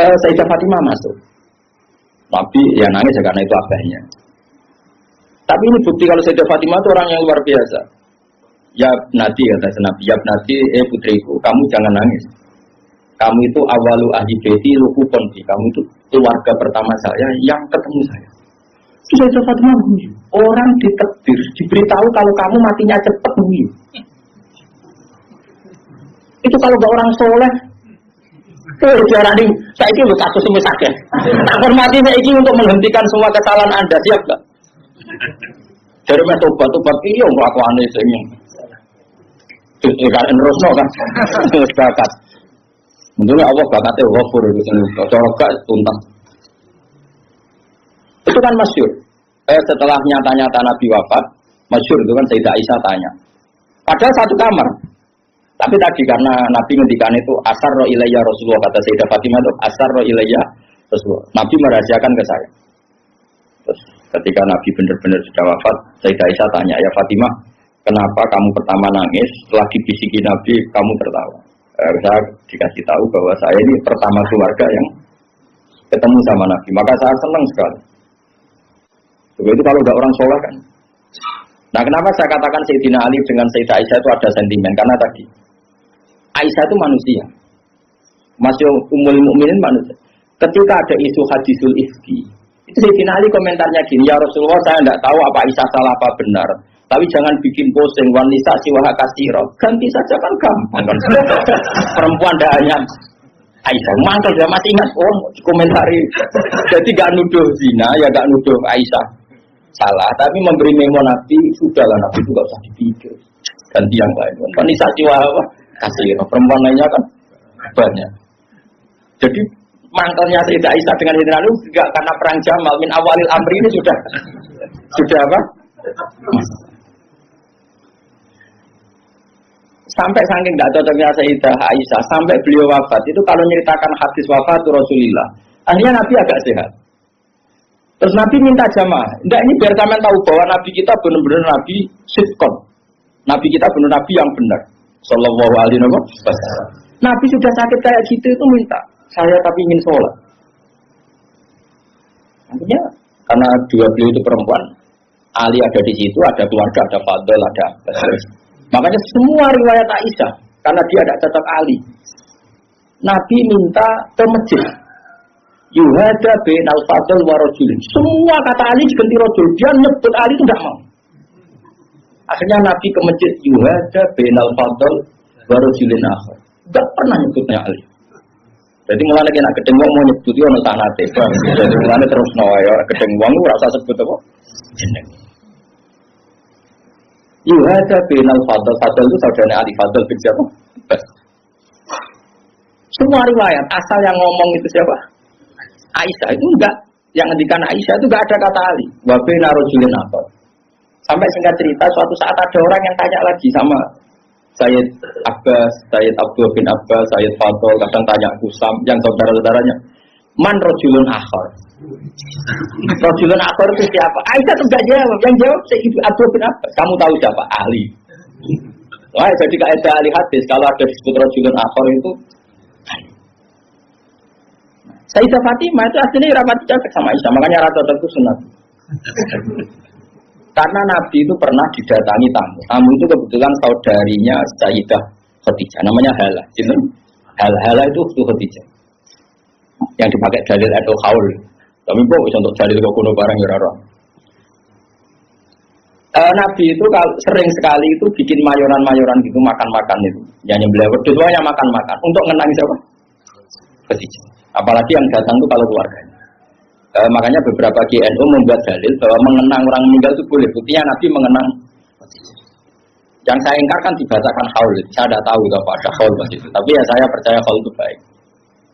Sayyidah Fatimah masuk. Nabi ya nangis ya karena itu abahnya. Tapi ini bukti kalau Sayyidah Fatimah itu orang yang luar biasa. Ya Nabi kata Nabi, ya Nabi, putriku, kamu jangan nangis. Kamu itu awalu ahli baiti luhukun bi. Kamu itu keluarga pertama saya yang ketemu saya. Itu Sayyidah Fatimah bunyi. Orang ditakdir, diberitahu kalau kamu matinya cepat bunyi. Itu kalau gak orang soleh, jarang nih. Saya itu kasus semua sakit. Tak hormati saya ini untuk menghentikan semua kesalahan Anda, siap gak? Dari tobat iya melakukan ini. Kan Rosno kan, bakat. Menurut Allah bakatnya wafur itu, cara gak tuntas. Itu kan masyhur. Setelah nyata-nyata Nabi wafat, masyhur itu kan Sayyidah Aisyah tanya. Padahal satu kamar. Tapi tadi karena Nabi ngendikan itu asarra ilayya Rasulullah, kata Sayyidah Fatimah itu asarra ilayya Rasulullah. Nabi merahasiakan ke saya. Terus ketika Nabi benar-benar sudah wafat, Sayyidah Aisyah tanya, ya Fatimah, kenapa kamu pertama nangis? Setelah dibisiki Nabi, kamu tertawa. Saya dikasih tahu bahwa saya ini pertama keluarga yang ketemu sama Nabi. Maka saya senang sekali. Begitu kalau udah orang soleh kan. Nah kenapa saya katakan Sayyidina Ali dengan Sayyidah Aisyah itu ada sentimen? Karena tadi Aisyah itu manusia, masih Ummul Mukminin manusia. Ketika ada isu hadisul ifki, itu Sayyidina Ali komentarnya gini, ya Rasulullah saya tidak tahu apa Aisyah salah apa benar, tapi jangan bikin posting wanita siwaha kasiro, ganti saja kan gampang kan. Perempuan dah hanya Aisyah, mantel dia masih ingat komentari. Jadi gak nuduh zina, ya gak nuduh Aisyah salah, tapi memberi memo Nabi, sudahlah Nabi itu gak usah dipikir, ganti yang lain. Wanita siwaha kasih perempuan lainnya kan banyak. Jadi mantelnya Sayyidah Aisyah dengan Sayyidina Ali tidak karena perang Jamal min awalil amri ini sudah apa? Sampai saking tidak cocoknya Sayyidah Aisyah sampai beliau wafat itu kalau menceritakan hadis wafat Rasulullah, akhirnya Nabi agak sehat. Terus Nabi minta jamaah, enggak ini biar kalian tahu bahwa Nabi kita benar-benar Nabi sidqon. Nabi kita benar Nabi yang benar. Sallallahu alaihi wasallam. Nabi sudah sakit kayak gitu itu minta, saya tapi ingin sholat. Artinya karena dua beliau itu perempuan, Ali ada di situ, ada keluarga, ada Fadl, ada Abbas. Makanya semua riwayat Aisyah, karena dia tidak cocok Ali. Nabi minta ke masjid. Yuhada bainal Fadl wa rajulin. Semua kata Ali diganti rajul, dia nyebut Ali itu tidak mau. Akhirnya Nabi ke masjid yuhada bainal Fadl wa rajulin akhar. Enggak pernah nyebutnya Ali. Jadi mulai lagi nak gedeng wong mau nyebut yo ono sanate. Jadi mulai terus ya ora gedeng wong ora usah sebut apa jeneng. Yuhada bainal Fadl, Fadl itu saudaranya Ali, Fadl bin siapa? Bas. Semua riwayat asal yang ngomong itu siapa? Aisyah itu enggak, yang ngendikan Aisyah itu enggak ada kata Ali. Wa baina rajulin akhar. Sampai singkat cerita, suatu saat ada orang yang tanya lagi sama Sayyid Abbas, Sayyid Abdul bin Abbas, Sayyid Fadl, kadang tanya Kusam, yang saudara-saudaranya, man rajulun akhar. Rajulun akhar itu siapa? Aisyah itu enggak jawab, yang jawab Sayyid Abdul bin Abbas. Kamu tahu siapa? Ali. Wah, jadi kaidah ahli hadis, kalau ada disebut rajulun akhar itu Sayyidah Fatimah itu aslinya rapat cocok sama Aisyah, makanya rata cocok itu sunat. Karena Nabi itu pernah didatangi tamu. Tamu itu kebetulan saudarinya Sayyidah Khadijah, namanya Hala. Hala itu Khadijah. Yang dipakai dalil atau haul. Tapi kok bisa untuk dalil kok kuno barang ya ora. Nabi itu kalau sering sekali itu bikin mayoran-mayoran gitu, makan-makan itu. Yang nyembelih wedhus semuanya makan-makan untuk ngenang siapa? Khadijah. Apalagi yang datang itu kalau keluarganya. Makanya beberapa GNU membuat dalil bahwa mengenang orang meninggal itu boleh. Buktinya Nabi mengenang. Yang saya ingkar kan dibacakan haul. Saya tidak tahu apa ada haul pas itu. Tapi ya saya percaya haul itu baik.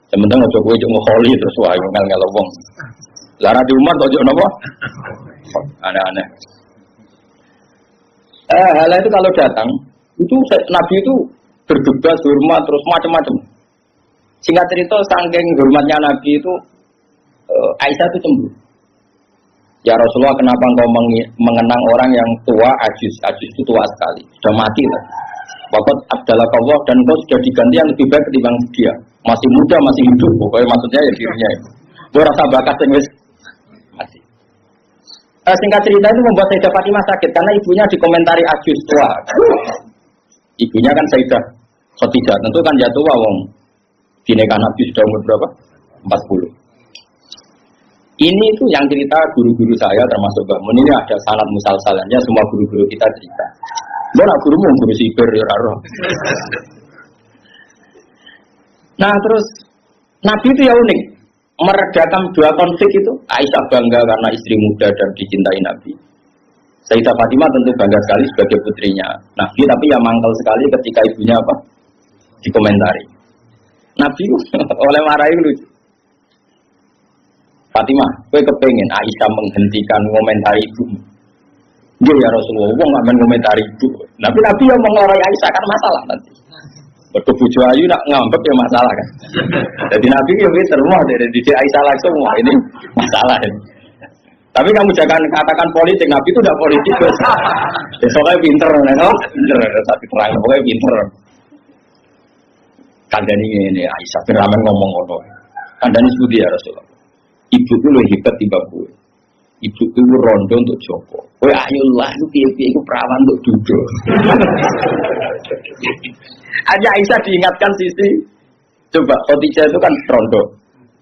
Sementara ojo kowe cuma kholi terus wae ngel-ngel wong. Lara di umat ojo napa? Aneh-aneh. Hal itu kalau datang itu Nabi itu bergegas hormat terus macam-macam. Singkat cerita saking hormatnya Nabi itu Aisyah itu cemburu. Ya Rasulullah, kenapa engkau mengenang orang yang tua, ajus itu tua sekali, sudah mati lah. Waqad abdalakallah, dan engkau sudah diganti yang lebih baik ketimbang dia. masih muda, masih hidup, pokoknya maksudnya ya dirinya itu. Gue rasa bakat yang masih. Singkat cerita itu membuat Sayyidah Fatimah sakit karena ibunya dikomentari ajus tua. Ibunya kan Sayyidah Khadijah, tentu kan ya tua wong. Dinikah Nabi sudah umur berapa? 40. Ini itu yang cerita guru-guru saya termasuk Mbak Mun ini ada sanad musalsalannya semua guru-guru kita cerita. Mbak gurumu guru siber ya roh. Nah terus Nabi itu ya unik, meredakan dua konflik itu. Aisyah bangga karena istri muda dan dicintai Nabi. Sayyidah Fatimah tentu bangga sekali sebagai putrinya Nabi, tapi ya mangkal sekali ketika ibunya apa? Dikomentari. Nabi oleh marahi lucu. Fatimah, gue kepengen Aisyah menghentikan komentari ibu. Dia ya Rasulullah, gue nggak main komentari ibu. Tapi Nabi yang mengorai Aisyah kan masalah nanti. Berkebuju ayu nak ngambek ya masalah kan. Jadi Nabi ya pinter semua dari didik Aisyah langsung wah ini masalah ini. Tapi kamu jangan katakan politik, Nabi itu tidak politik. Besoknya pinter, pinter, tapi terang pokoknya pinter. Kandani ini Aisyah beraman ngomong ngono. Kandani sebut ya Rasulullah. Ibu itu lebih hebat tiba gue. Ibu itu rondo untuk Joko. Wah ayolah, itu piye-piye itu perawan untuk duduk. Hanya Aisyah diingatkan sisi. Coba Khadijah itu kan rondo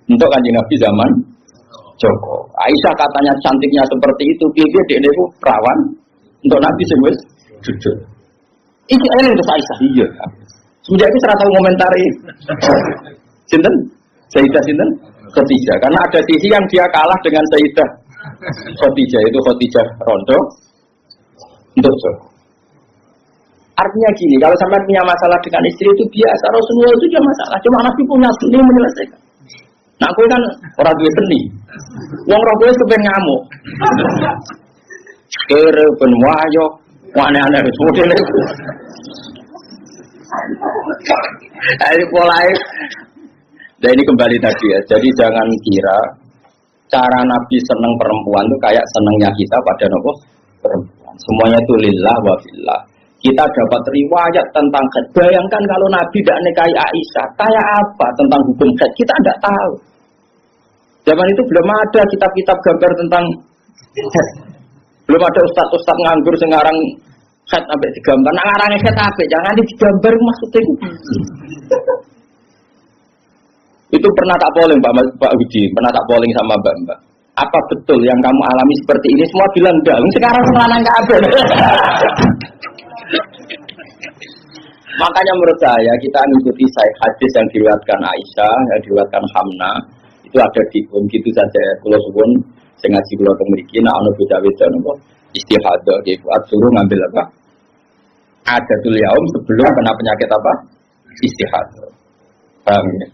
untuk Kanjeng Nabi zaman Joko. Aisyah katanya cantiknya seperti itu, piye-piye dia itu perawan untuk Nabi sewes duduk. Itu eling untuk Aisyah. Iya. Semenjak itu serasa komentari. Sinten? Sayyidah sinten? Khadijah. Karena ada sisi yang dia kalah dengan Sayyidah Khadijah, itu Khadijah rondo untuk Joko. Artinya gini, kalau sampai punya masalah dengan istri itu biasa, Rasulullah itu juga masalah. Cuma Nabi punya seni menyelesaikan. Nah, aku kan orang dua seni. Wong roh gue kepen ngamuk. Kere ben wayo, aneh-aneh model itu. Ini polanya. Nah ini kembali tadi ya. Jadi jangan kira cara Nabi seneng perempuan itu kayak senengnya kita pada nopo perempuan. Semuanya itu lillah wa fillah. Kita dapat riwayat tentang haid. Bayangkan kalau Nabi tidak nikahi Aisyah, kayak apa tentang hukum haid? Kita tidak tahu. Zaman itu belum ada kitab-kitab gambar tentang haid. Belum ada ustaz-ustaz nganggur sengarang haid sampai digambar. Nah ngarangnya haid apa? Jangan digambar maksudnya. Itu pernah tak polling Pak Uji, pernah tak polling sama Mbak. Apa betul yang kamu alami seperti ini? Semua bilang enggak. Sekarang selanang kabeh. Makanya menurut saya kita mengikuti hadis yang diriwayatkan Aisyah, yang diriwayatkan Hamna, itu ada di gitu saja. Kalau suwun sing ngaji kula teng mriki nek ana beda-beda napa istihadah gitu, suruh ngambil apa? Adatul yaum sebelum kena penyakit apa? Istihadah. Paham ya?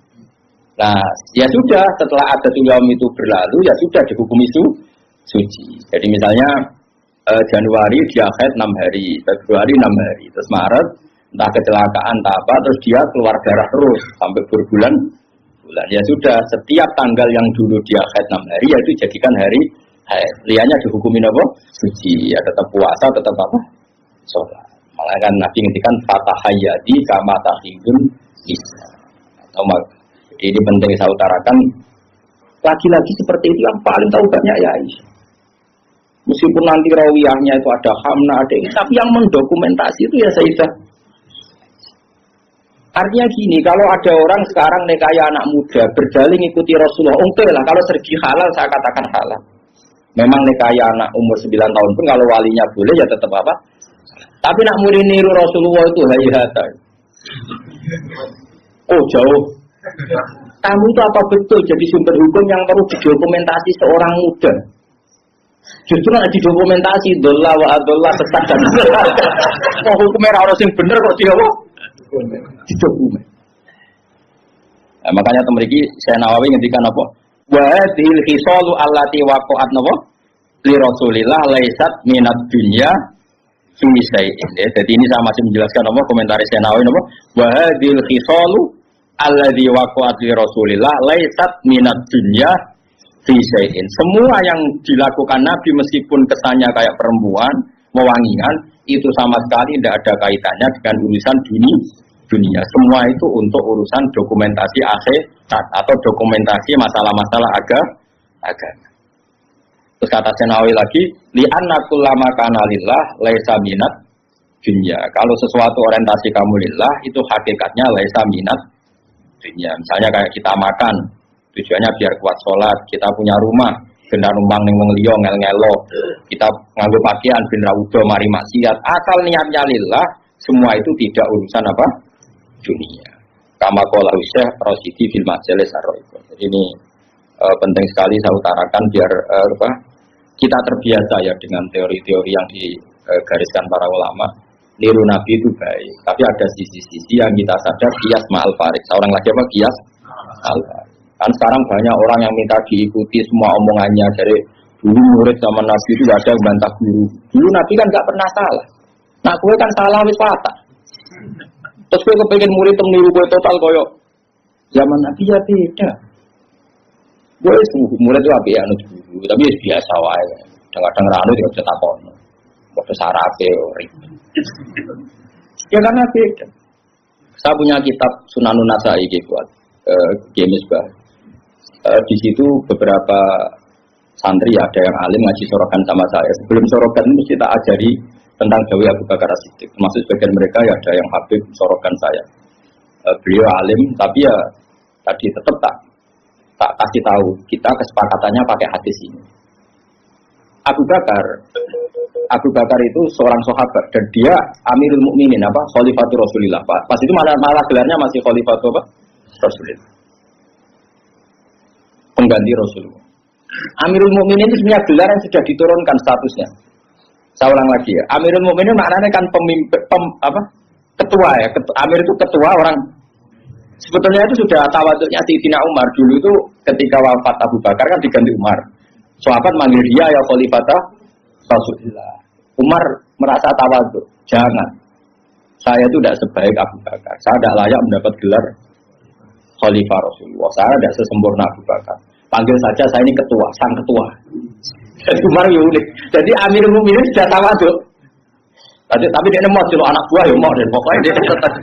Nah, ya sudah setelah adatul yaum itu berlalu ya sudah dihukumi suci. Jadi misalnya Januari dia haid 6 hari, Februari 6 hari, terus Maret entah kecelakaan entah apa, terus dia keluar darah terus sampai berbulan. Ya sudah, setiap tanggal yang dulu dia haid 6 hari ya itu jadikan hari haid. Liannya dihukumi apa? Suci, ya tetap puasa, tetap apa? Sholat. Malah kan Nabi ngintikan fatahayyadi kama tahidun bisa. Atau ini penting saya utarakan, lagi-lagi seperti itu yang paling tahu banyak ya Aisyah. Meskipun nanti rawiyahnya itu ada Hamna, ada ini, tapi yang mendokumentasi itu ya Sayyidah. Artinya gini, kalau ada orang sekarang nikahi anak muda, berdalih ikuti Rasulullah, oke lah, kalau segi halal saya katakan halal. Memang nikahi anak umur 9 tahun pun kalau walinya boleh ya tetap apa. Tapi nak murid niru Rasulullah itu hayata. Oh jauh. Kamu itu apa betul jadi sumber hukum yang perlu didokumentasi seorang muda? Justru nak didokumentasi dolla wa adolla sesat dan oh hukumnya orang yang bener kok dia kok didokumen. Nah, makanya temeriki saya Nawawi ngendikan apa? Wa hadhil khisalu allati waqa'at napa li Rasulillah laisat minad dunya fi syai'in. Jadi ini saya masih menjelaskan apa komentar saya Nawawi napa? Wa hadhil khisalu alladzi waqa'at li Rasulillah laisat minad dunya fi syai'in. Semua yang dilakukan Nabi meskipun kesannya kayak perempuan, mewangian, itu sama sekali tidak ada kaitannya dengan urusan dunia. Semua itu untuk urusan dokumentasi akhirat atau dokumentasi masalah-masalah agama. Terus kata Senawi lagi, li'anna kullama kana lillah laisa minat dunya. Kalau sesuatu orientasi kamu lillah itu hakikatnya laisa minat dunya. Misalnya kayak kita makan, tujuannya biar kuat sholat, kita punya rumah, benda numpang ning wong liya ngel-ngelo, kita nganggo pakaian ben ra udo mari maksiat. Asal niatnya lillah, semua itu tidak urusan apa? Dunia. Kama qala Syekh Rasyidi fil Majalis Ar-Raibun. Jadi ini penting sekali saya utarakan biar kita terbiasa ya dengan teori-teori yang digariskan para ulama. Niru Nabi itu baik, tapi ada sisi-sisi yang kita sadar kias ma'al farik. Seorang lagi apa kias ma'al farik. Kan sekarang banyak orang yang minta diikuti semua omongannya. Dari dulu murid zaman Nabi itu gak ada yang bantah guru. Dulu Nabi kan gak pernah salah. Nah gue kan salah wis patah. Terus gue kepengen murid meniru gue total koyok zaman Nabi ya beda. Gue murid itu api anut guru, tapi biasa wae. Kadang-kadang ranu juga cetak kono. Kok sarape ori. Ya karena beda. Saya punya kitab Sunanun Nasai buat Gemisbah. Di situ beberapa santri ada yang alim ngaji sorokan sama saya. Sebelum sorokan mesti tak ajari tentang Dawi Abu Bakar As-Siddiq. Termasuk sebagian mereka ya ada yang habib sorokan saya. Beliau alim, tapi ya tadi tetap tak kasih tahu. Kita kesepakatannya pakai hadis ini. Abu Bakar itu seorang sahabat dan dia Amirul Mukminin Khalifatul Rasulillah. Pas itu malah gelarnya masih Khalifatul Rasulillah. Pengganti Rasulullah. Amirul Mukminin itu sebenarnya gelar yang sudah diturunkan statusnya. Saya ulang lagi ya. Amirul Mukminin maknanya kan ketua ya. Amir itu ketua orang. Sebetulnya itu sudah tawaduknya Sayyidina Umar dulu itu ketika wafat Abu Bakar kan diganti Umar. Sahabat manggil dia ya Khalifatah Rasulullah. Umar merasa tawaduk. Jangan. Saya itu tidak sebaik Abu Bakar. Saya tidak layak mendapat gelar Khalifah Rasulullah. Saya tidak sesempurna Abu Bakar. Panggil saja saya ini ketua, sang ketua. Jadi Umar unik. Jadi Amirul Mukminin sudah tawaduk. Tapi dia mau celok anak buah ya mau dan pokoknya dia tetap.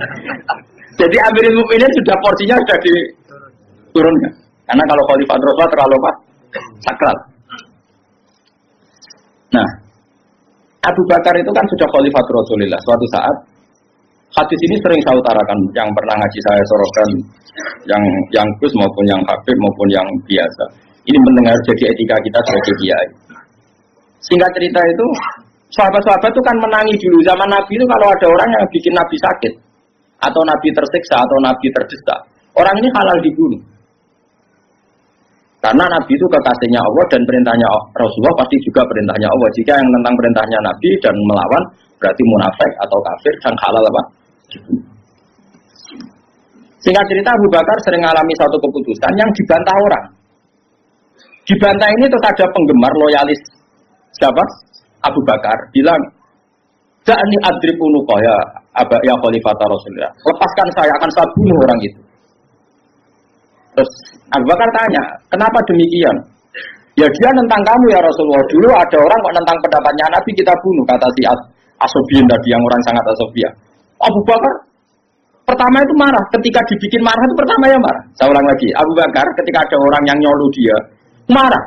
Jadi Amirul Mukminin sudah porsinya sudah diturunkan. Karena kalau Khalifah Rasulullah terlalu sakral. Nah, Abu Bakar itu kan sudah Khalifah Rasulullah. Suatu saat hadis ini sering saya utarakan, yang pernah ngaji saya sorokan, yang Gus maupun yang Habib maupun yang biasa. Ini mendengar jadi etika kita sebagai kiai. Singkat cerita itu, sahabat-sahabat itu kan menangi dulu zaman Nabi itu kalau ada orang yang bikin Nabi sakit, atau Nabi tersiksa, atau Nabi terdesak, orang ini halal dibunuh. Karena Nabi itu kekasihnya Allah dan perintahnya Rasulullah pasti juga perintahnya Allah. Jika yang tentang perintahnya Nabi dan melawan berarti munafik atau kafir dan halal dibunuh. Singkat cerita Abu Bakar sering mengalami satu keputusan yang dibantah orang. Dibantah ini terus ada penggemar loyalis siapa? Abu Bakar bilang, "Ja'ni adribu nuqaya ya Khalifah Rasulullah. Lepaskan saya akan saya bunuh orang itu." Terus Abu Bakar tanya, "Kenapa demikian?" "Ya dia tentang kamu ya Rasulullah. Dulu ada orang kok tentang pendapatnya Nabi kita bunuh," kata si Asobian tadi yang orang sangat Asobia. Abu Bakar pertama itu marah, ketika dibikin marah itu pertama ya marah. Saya ulang lagi, Abu Bakar ketika ada orang yang nyolu dia, marah.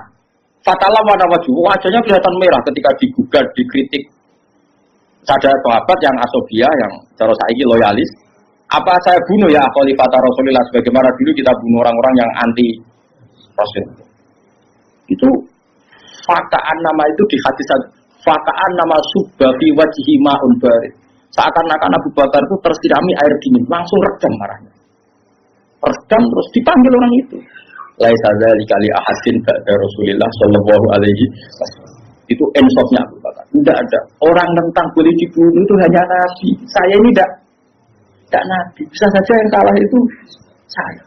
Fatalah warna wajahnya kelihatan merah ketika digugat, dikritik. Ada sahabat yang Asobia, yang cara saiki loyalis. Apa saya bunuh ya Khalifah Rasulullah sebagaimana dulu kita bunuh orang-orang yang anti Rasul. Itu fakaan nama itu di hadis fakaan nama subbabi wajhi ma'un barid. Seakan-akan Abu Bakar itu tersirami air dingin, langsung redam marahnya. Redam terus dipanggil orang itu. Laisa dzalika li ahadin ba'da Rasulillah sallallahu alaihi wasallam. Itu ensofnya Abu Bakar. Tidak ada orang tentang boleh dibunuh itu hanya Nabi. Saya ini tidak Nabi. Bisa saja yang kalah itu saya.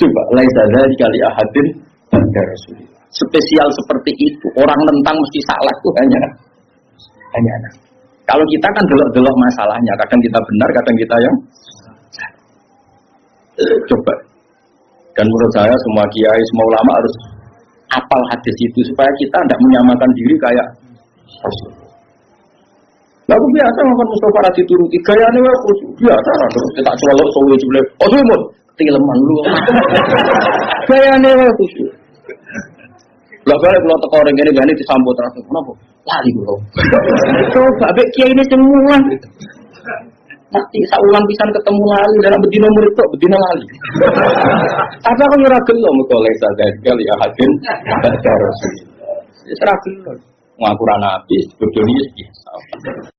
Coba laisa dzalika li ahadin ba'da Rasulillah. Spesial seperti itu. Orang tentang mesti salah itu hanya Nabi. Kalau kita kan delok-delok masalahnya, kadang kita benar, kadang kita yang coba. Dan menurut saya semua kiai, semua ulama harus apal hadis itu supaya kita tidak menyamakan diri kayak Rasul. Lalu biasa makan Mustafa Radhi turuti gayane wae biasa terus tak celok sowe jule. Oh suwe mun tileman lu. Gayane wae khusyuk. Lah balik kula teko ring kene gane disambut terus kenapa? Lali kula. Coba mek kiai ini semua. Nanti saulang pisan ketemu lali dalam bedino murid tok bedino lali. Tapi aku ora gelo mekole sadar kali ya hakim terus. Wis ra gelo. Ngaku ra nabi, bodoni biasa.